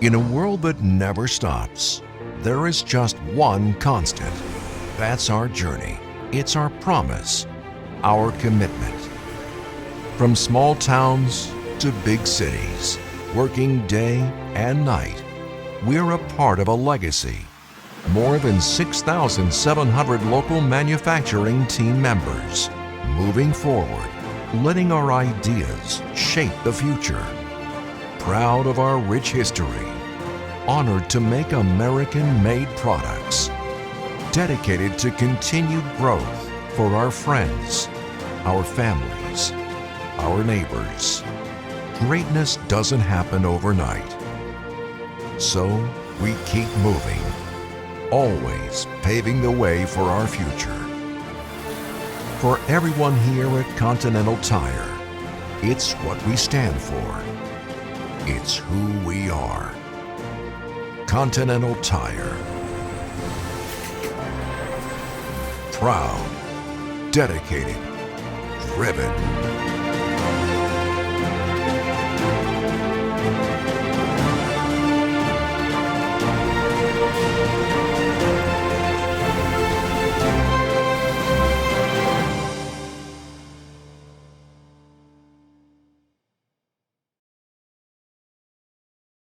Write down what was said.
In a world that never stops, there is just one constant. That's our journey. It's our promise, our commitment. From small towns to big cities, working day and night, we're a part of a legacy. More than 6,700 local manufacturing team members, moving forward, letting our ideas shape the future. Proud of our rich history, honored to make American-made products, dedicated to continued growth for our friends, our families, our neighbors. Greatness doesn't happen overnight. So we keep moving, always paving the way for our future. For everyone here at Continental Tire, it's what we stand for. It's who we are. Continental Tire. Proud, dedicated, driven.